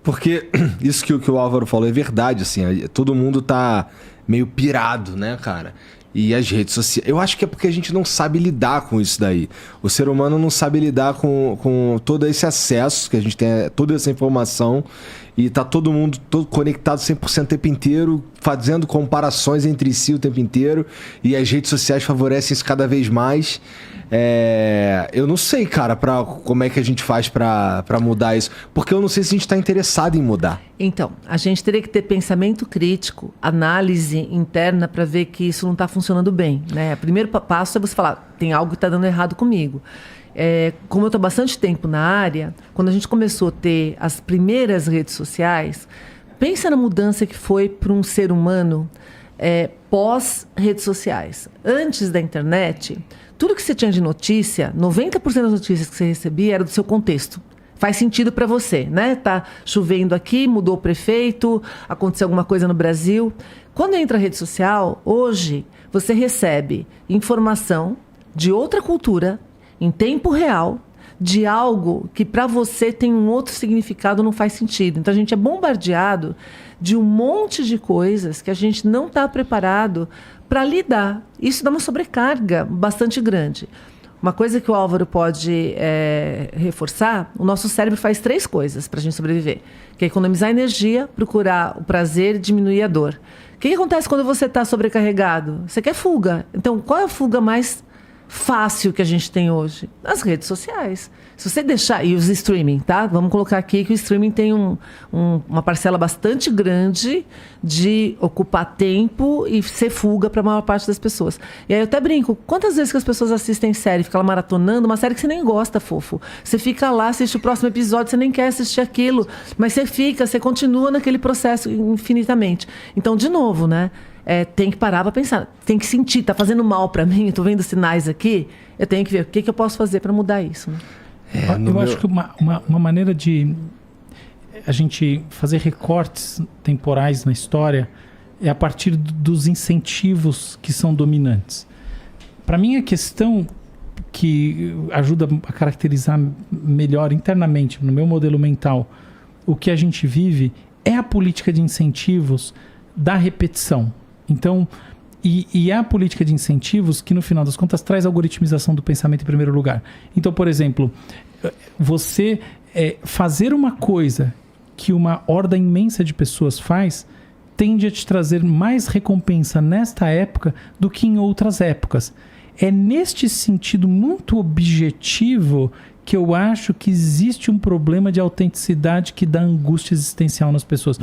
Porque isso que o Álvaro falou é verdade, assim, todo mundo tá meio pirado, né, cara? E as redes sociais... Eu acho que é porque a gente não sabe lidar com isso daí. O ser humano não sabe lidar com todo esse acesso, que a gente tem toda essa informação, e tá todo mundo conectado 100% o tempo inteiro, fazendo comparações entre si o tempo inteiro, e as redes sociais favorecem isso cada vez mais. Eu não sei, cara, como é que a gente faz pra mudar isso, porque eu não sei se a gente tá interessado em mudar. Então, a gente teria que ter pensamento crítico, análise interna para ver que isso não está funcionando bem, né? O primeiro passo é você falar, tem algo que está dando errado comigo. Como eu estou há bastante tempo na área, quando a gente começou a ter as primeiras redes sociais, pensa na mudança que foi para um ser humano pós-redes sociais. Antes da internet, tudo que você tinha de notícia, 90% das notícias que você recebia era do seu contexto. Faz sentido para você, né? Tá chovendo aqui, mudou o prefeito, aconteceu alguma coisa no Brasil. Quando entra a rede social, hoje você recebe informação de outra cultura, em tempo real, de algo que para você tem um outro significado, não faz sentido. Então a gente é bombardeado de um monte de coisas que a gente não está preparado para lidar. Isso dá uma sobrecarga bastante grande. Uma coisa que o Álvaro pode reforçar, o nosso cérebro faz 3 coisas para a gente sobreviver. Que é economizar energia, procurar o prazer e diminuir a dor. O que acontece quando você está sobrecarregado? Você quer fuga. Então, qual é a fuga mais fácil que a gente tem hoje? As redes sociais. Se você deixar... E os streaming, tá? Vamos colocar aqui que o streaming tem uma parcela bastante grande de ocupar tempo e ser fuga para a maior parte das pessoas. E aí eu até brinco, quantas vezes que as pessoas assistem série, ficam lá maratonando, uma série que você nem gosta, fofo. Você fica lá, assiste o próximo episódio, você nem quer assistir aquilo, mas você continua naquele processo infinitamente. Então, de novo, né? Tem que parar para pensar, tem que sentir, tá fazendo mal para mim, eu tô vendo sinais aqui, eu tenho que ver o que eu posso fazer para mudar isso, né? Eu acho que uma maneira de a gente fazer recortes temporais na história é a partir dos incentivos que são dominantes. Para mim, a questão que ajuda a caracterizar melhor internamente, no meu modelo mental, o que a gente vive é a política de incentivos da repetição. Então, e é a política de incentivos que, no final das contas, traz a algoritmização do pensamento em primeiro lugar. Então, por exemplo, você fazer uma coisa que uma horda imensa de pessoas faz tende a te trazer mais recompensa nesta época do que em outras épocas. É neste sentido muito objetivo que eu acho que existe um problema de autenticidade que dá angústia existencial nas pessoas.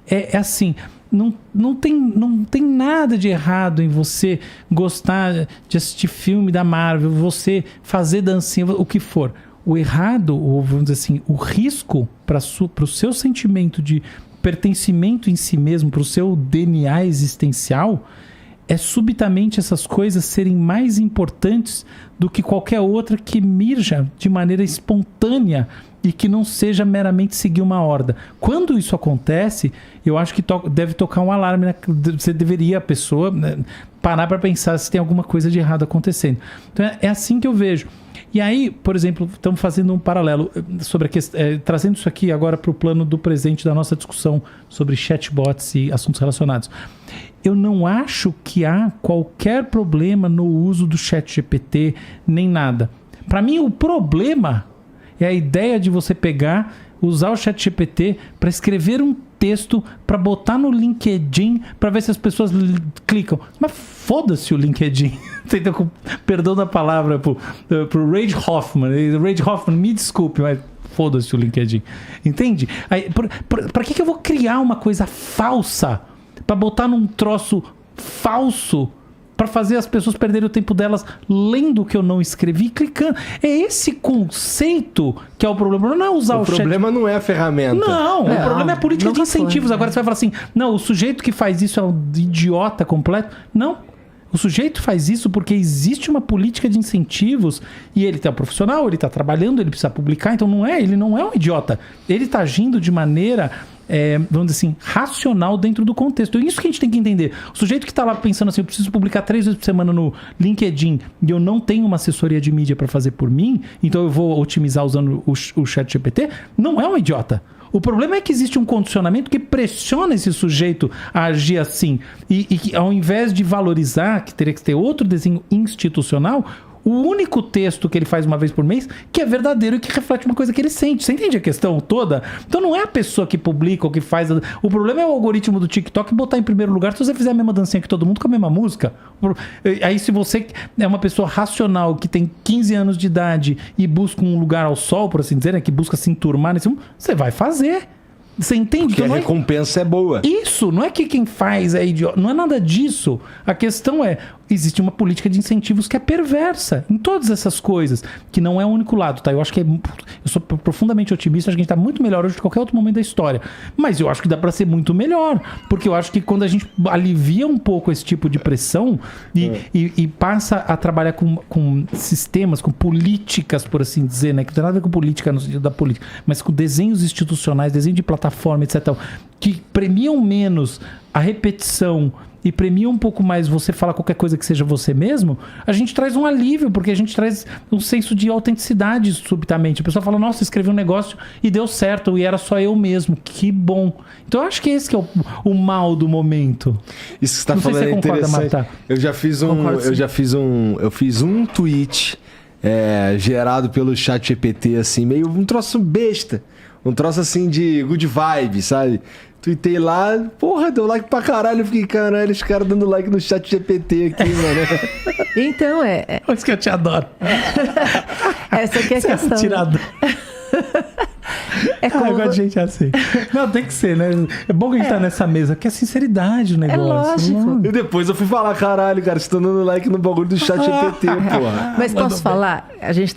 É assim... Não tem nada de errado em você gostar de assistir filme da Marvel, você fazer dancinha, o que for. O errado, ou vamos dizer assim, o risco para o seu sentimento de pertencimento em si mesmo, para o seu DNA existencial, é subitamente essas coisas serem mais importantes do que qualquer outra que emerja de maneira espontânea e que não seja meramente seguir uma horda. Quando isso acontece, eu acho que deve tocar um alarme. Você deveria, a pessoa, parar para pensar se tem alguma coisa de errado acontecendo. Então é assim que eu vejo. E aí, por exemplo, estamos fazendo um paralelo sobre trazendo isso aqui agora para o plano do presente da nossa discussão sobre chatbots e assuntos relacionados. Eu não acho que há qualquer problema no uso do ChatGPT, nem nada. Para mim, o problema é a ideia de você usar o ChatGPT para escrever um texto, para botar no LinkedIn, para ver se as pessoas clicam. Mas foda-se o LinkedIn. Perdão da palavra pro Reid Hoffman. Reid Hoffman, me desculpe, mas foda-se o LinkedIn. Entende? Para que eu vou criar uma coisa falsa para botar num troço falso para fazer as pessoas perderem o tempo delas lendo o que eu não escrevi e clicando? É esse conceito que é o problema. Não é usar o chat. O problema não é a ferramenta. Não, o problema é a política de incentivos. Agora você vai falar assim, não, o sujeito que faz isso é um idiota completo. Não. O sujeito faz isso porque existe uma política de incentivos e ele é um profissional, ele está trabalhando, ele precisa publicar, então ele não é um idiota. Ele está agindo de maneira vamos dizer assim, racional dentro do contexto. É isso que a gente tem que entender. O sujeito que está lá pensando assim, eu preciso publicar 3 vezes por semana no LinkedIn e eu não tenho uma assessoria de mídia para fazer por mim, então eu vou otimizar usando o ChatGPT, não é um idiota. O problema é que existe um condicionamento que pressiona esse sujeito a agir assim. E que ao invés de valorizar, que teria que ter outro desenho institucional, o único texto que ele faz uma vez por mês que é verdadeiro e que reflete uma coisa que ele sente. Você entende a questão toda? Então não é a pessoa que publica ou que faz... O problema é o algoritmo do TikTok botar em primeiro lugar se você fizer a mesma dancinha que todo mundo com a mesma música. Aí se você é uma pessoa racional que tem 15 anos de idade e busca um lugar ao sol, por assim dizer, né, que busca se enturmar nesse mundo, você vai fazer. Você entende? Porque a recompensa é boa. Isso, não é que quem faz é idiota, não é nada disso. A questão é, existe uma política de incentivos que é perversa em todas essas coisas, que não é o único lado, tá? Eu acho que eu sou profundamente otimista, acho que a gente tá muito melhor hoje do que qualquer outro momento da história. Mas eu acho que dá para ser muito melhor, porque eu acho que quando a gente alivia um pouco esse tipo de pressão e passa a trabalhar com sistemas, com políticas, por assim dizer, né? Que não tem nada a ver com política no sentido da política, mas com desenhos institucionais, desenho de plataforma, etc., que premiam menos a repetição e premiam um pouco mais você falar qualquer coisa que seja você mesmo, a gente traz um alívio, porque a gente traz um senso de autenticidade subitamente. A pessoa fala, nossa, escrevi um negócio e deu certo, e era só eu mesmo. Que bom. Então eu acho que esse que é o mal do momento. Isso que você tá falando é interessante. Marta. Eu fiz um tweet gerado pelo ChatGPT, assim, meio um troço besta. Um troço assim de good vibe, sabe? Tuitei lá, porra, deu like pra caralho. Eu fiquei, caralho, os caras dando like no ChatGPT aqui, mano. Então Por isso que eu te adoro. Essa aqui é a questão. Tirador. Eu gosto de gente assim. Não, tem que ser, né? É bom que a gente tá nessa mesa, que é sinceridade o negócio. Lógico. E depois eu fui falar, caralho, cara, vocês estão dando like no bagulho do ChatGPT, porra. Mas posso falar? A gente